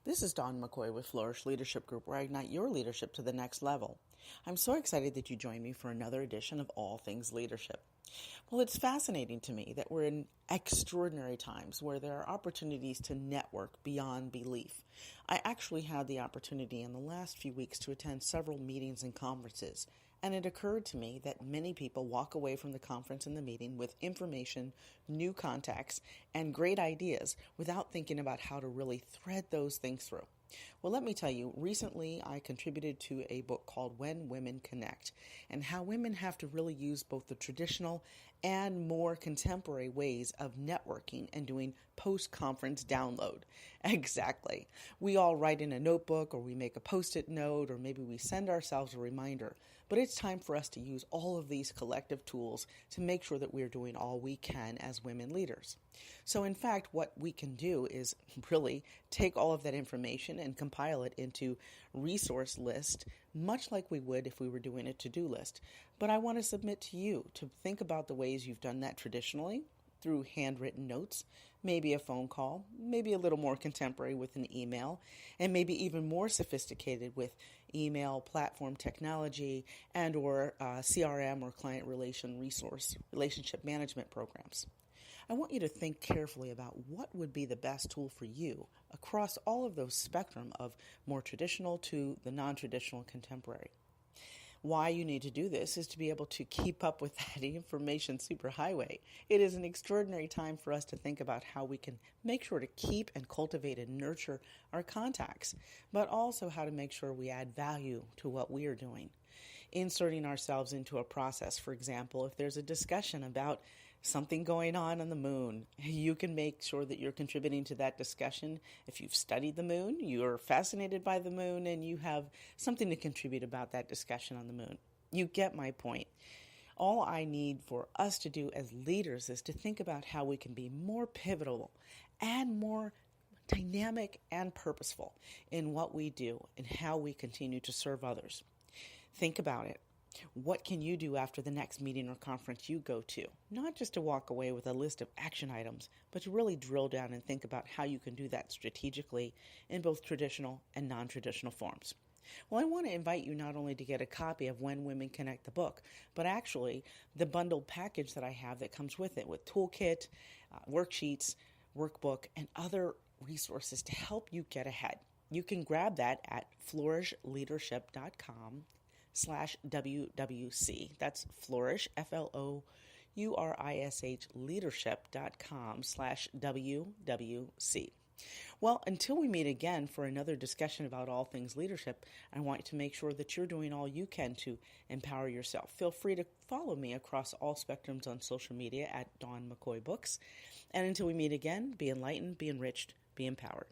This is Dawn McCoy with Flourish Leadership Group, where I ignite your leadership to the next level. I'm so excited that you joined me for another edition of All Things Leadership. Well, it's fascinating to me that we're in extraordinary times where there are opportunities to network beyond belief. I actually had the opportunity in the last few weeks to attend several meetings and conferences, and it occurred to me that many people walk away from the conference and the meeting with information, new contacts, and great ideas without thinking about how to really thread those things through. Well, let me tell you, recently I contributed to a book called When Women Connect, and how women have to really use both the traditional and more contemporary ways of networking and doing post-conference download. Exactly. We all write in a notebook, or we make a post-it note, or maybe we send ourselves a reminder. But it's time for us to use all of these collective tools to make sure that we're doing all we can as women leaders. So in fact, what we can do is really take all of that information and compile it into resource list, much like we would if we were doing a to-do list. But I want to submit to you to think about the ways you've done that traditionally through handwritten notes, maybe a phone call, maybe a little more contemporary with an email, and maybe even more sophisticated with email platform technology and or CRM or client relationship management programs. I want you to think carefully about what would be the best tool for you across all of those spectrum of more traditional to the non-traditional contemporary. Why you need to do this is to be able to keep up with that information superhighway. It is an extraordinary time for us to think about how we can make sure to keep and cultivate and nurture our contacts, but also how to make sure we add value to what we are doing. Inserting ourselves into a process, for example, if there's a discussion about something going on the moon, you can make sure that you're contributing to that discussion. If you've studied the moon, you're fascinated by the moon, and you have something to contribute about that discussion on the moon. You get my point. All I need for us to do as leaders is to think about how we can be more pivotal and more dynamic and purposeful in what we do and how we continue to serve others. Think about it. What can you do after the next meeting or conference you go to? Not just to walk away with a list of action items, but to really drill down and think about how you can do that strategically in both traditional and non-traditional forms. Well, I want to invite you not only to get a copy of When Women Connect the book, but actually the bundled package that I have that comes with it with toolkit, worksheets, workbook, and other resources to help you get ahead. You can grab that at flourishleadership.com/WWC. That's flourish, FLOURISH, leadership.com/WWC. Well, until we meet again for another discussion about all things leadership, I want to make sure that you're doing all you can to empower yourself. Feel free to follow me across all spectrums on social media at Dawn McCoy Books. And until we meet again, be enlightened, be enriched, be empowered.